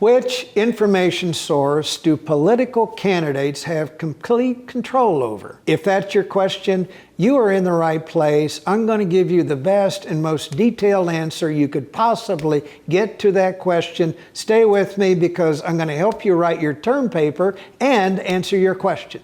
Which information source do political candidates have complete control over? If that's your question, you are in the right place. I'm going to give you the best and most detailed answer you could possibly get to that question. Stay with me because I'm going to help you write your term paper and answer your question.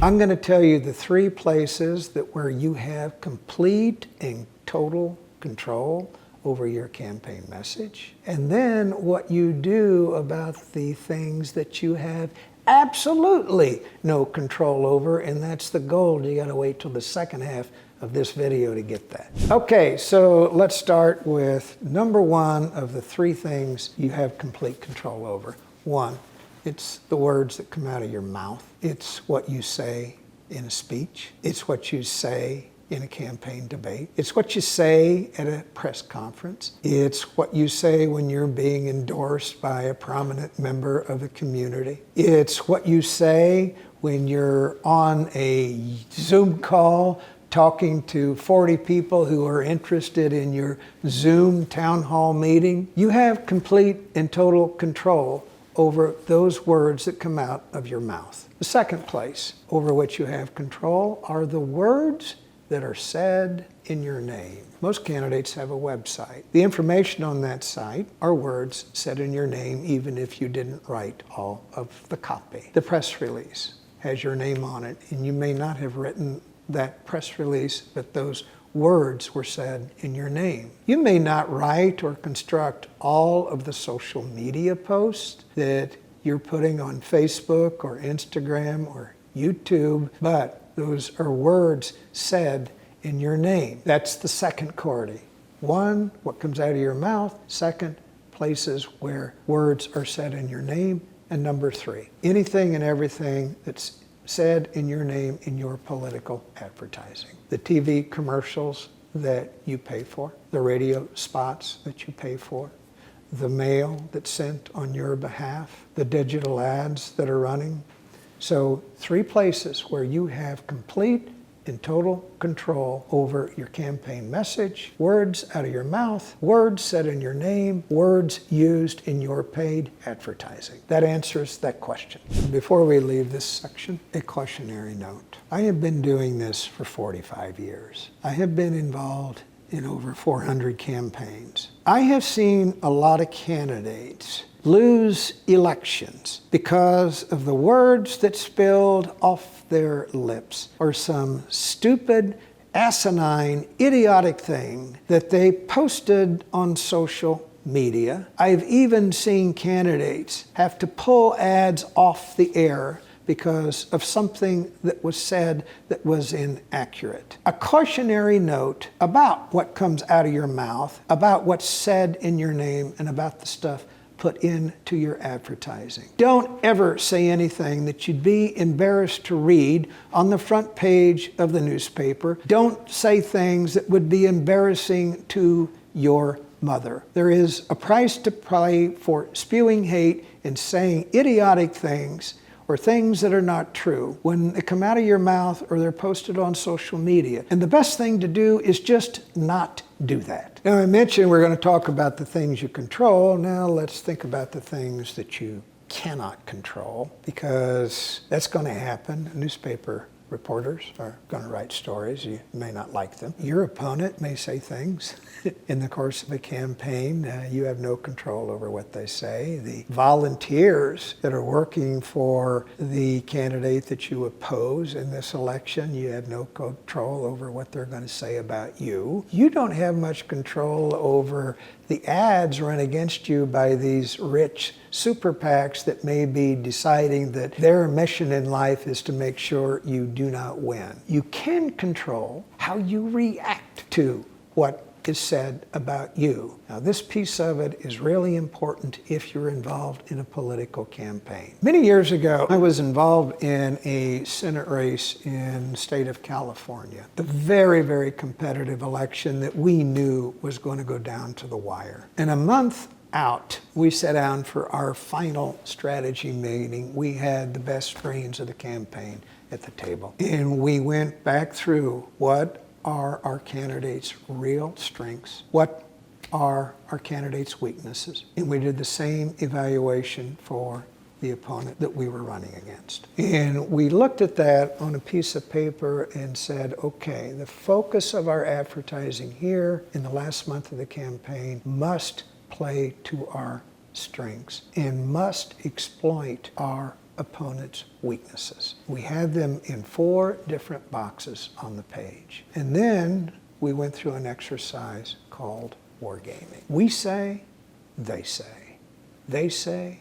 I'm going to tell you the three places where you have complete and total control over your campaign message, and then what you do about the things that you have absolutely no control over, and that's the goal. You got to wait till the second half of this video to get that. Okay, so let's start with number one of the three things you have complete control over. One, it's the words that come out of your mouth. It's what you say in a speech. It's what you say in a campaign debate. It's what you say at a press conference. It's what you say when you're being endorsed by a prominent member of the community. It's what you say when you're on a Zoom call talking to 40 people who are interested in your Zoom town hall meeting. You have complete and total control over those words that come out of your mouth. The second place over which you have control are the words that are said in your name. Most candidates have a website. The information on that site are words said in your name, even if you didn't write all of the copy. The press release has your name on it, and you may not have written that press release, but those words were said in your name. You may not write or construct all of the social media posts that you're putting on Facebook or Instagram or YouTube, but those are words said in your name. That's the second quality. One, what comes out of your mouth. Second, places where words are said in your name. And number three, anything and everything that's said in your name in your political advertising. The TV commercials that you pay for, the radio spots that you pay for, the mail that's sent on your behalf, the digital ads that are running. So three places where you have complete and total control over your campaign message, words out of your mouth, words said in your name, words used in your paid advertising. That answers that question. Before we leave this section, a cautionary note. I have been doing this for 45 years. I have been involved in over 400 campaigns. I have seen a lot of candidates lose elections because of the words that spilled off their lips or some stupid, asinine, idiotic thing that they posted on social media. I've even seen candidates have to pull ads off the air because of something that was said that was inaccurate. A cautionary note about what comes out of your mouth, about what's said in your name, and about the stuff put into your advertising. Don't ever say anything that you'd be embarrassed to read on the front page of the newspaper. Don't say things that would be embarrassing to your mother. There is a price to pay for spewing hate and saying idiotic things or things that are not true when they come out of your mouth or they're posted on social media. And the best thing to do is just not do that. Now, I mentioned we're going to talk about the things you control. Now let's think about the things that you cannot control, because that's going to happen. Newspaper reporters are going to write stories. You may not like them. Your opponent may say things in the course of a campaign. You have no control over what they say. The volunteers that are working for the candidate that you oppose in this election, you have no control over what they're going to say about you. You don't have much control over the ads run against you by these rich super PACs that may be deciding that their mission in life is to make sure you do not win. You can control how you react to what is said about you. Now, this piece of it is really important if you're involved in a political campaign. Many years ago, I was involved in a Senate race in the state of California. A very, very competitive election that we knew was going to go down to the wire. And a month out, we sat down for our final strategy meeting. We had the best brains of the campaign at the table. And we went back through what are our candidates' real strengths, what are our candidates' weaknesses, and we did the same evaluation for the opponent that we were running against. And we looked at that on a piece of paper and said, okay, the focus of our advertising here in the last month of the campaign must play to our strengths and must exploit our opponent's weaknesses. We had them in 4 different boxes on the page. And then we went through an exercise called wargaming. We say, they say. They say,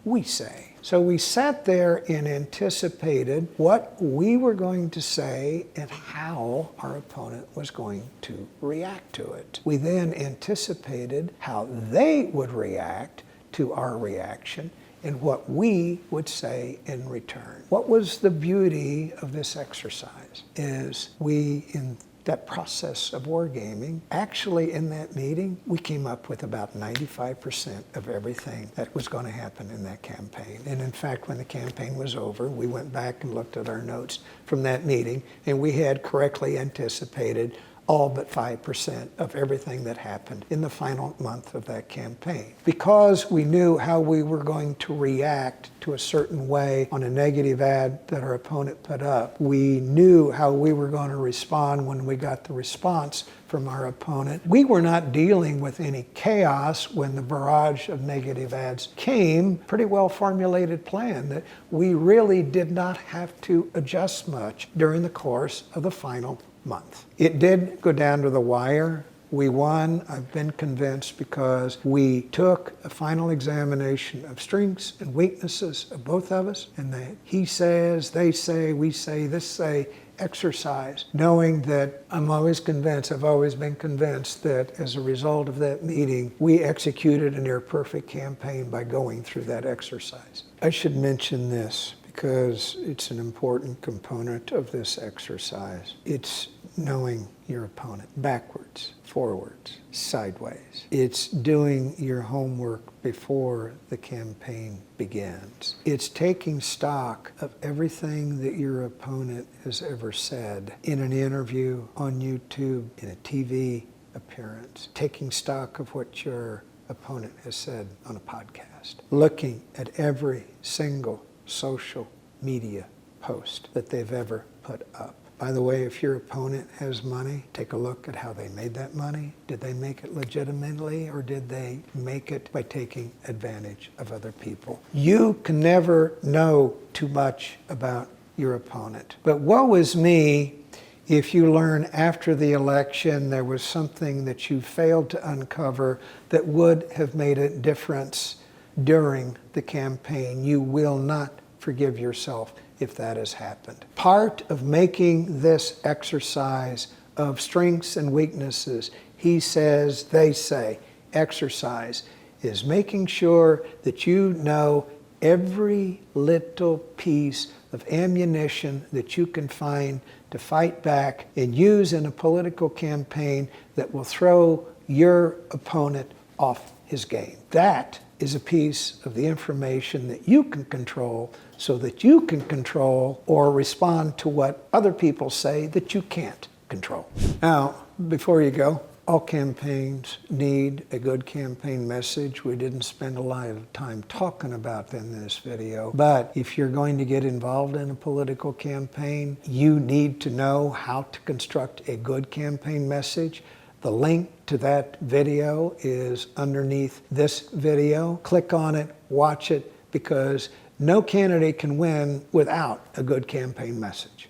we say. So we sat there and anticipated what we were going to say and how our opponent was going to react to it. We then anticipated how they would react to our reaction and what we would say in return. What was the beauty of this exercise is we, in that process of wargaming, actually in that meeting, we came up with about 95% of everything that was going to happen in that campaign. And in fact, when the campaign was over, we went back and looked at our notes from that meeting, and we had correctly anticipated all but 5% of everything that happened in the final month of that campaign. Because we knew how we were going to react to a certain way on a negative ad that our opponent put up, we knew how we were going to respond when we got the response from our opponent. We were not dealing with any chaos when the barrage of negative ads came. Pretty well formulated plan that we really did not have to adjust much during the course of the final month. It did go down to the wire. We won, I've been convinced, because we took a final examination of strengths and weaknesses of both of us, and the he says, they say, we say, this say exercise, knowing that I'm always convinced, I've always been convinced that as a result of that meeting, we executed a near perfect campaign by going through that exercise. I should mention this, because it's an important component of this exercise. It's knowing your opponent backwards, forwards, sideways. It's doing your homework before the campaign begins. It's taking stock of everything that your opponent has ever said in an interview, on YouTube, in a TV appearance. Taking stock of what your opponent has said on a podcast. Looking at every single social media post that they've ever put up. By the way, if your opponent has money, take a look at how they made that money. Did they make it legitimately, or did they make it by taking advantage of other people? You can never know too much about your opponent. But woe is me if you learn after the election there was something that you failed to uncover that would have made a difference during the campaign. You will not forgive yourself if that has happened. Part of making this exercise of strengths and weaknesses, he says, they say, exercise, is making sure that you know every little piece of ammunition that you can find to fight back and use in a political campaign that will throw your opponent off his game. That is a piece of the information that you can control so that you can control or respond to what other people say that you can't control. Now, before you go, all campaigns need a good campaign message. We didn't spend a lot of time talking about that in this video, but if you're going to get involved in a political campaign, you need to know how to construct a good campaign message. The link to that video is underneath this video. Click on it, watch it, because no candidate can win without a good campaign message.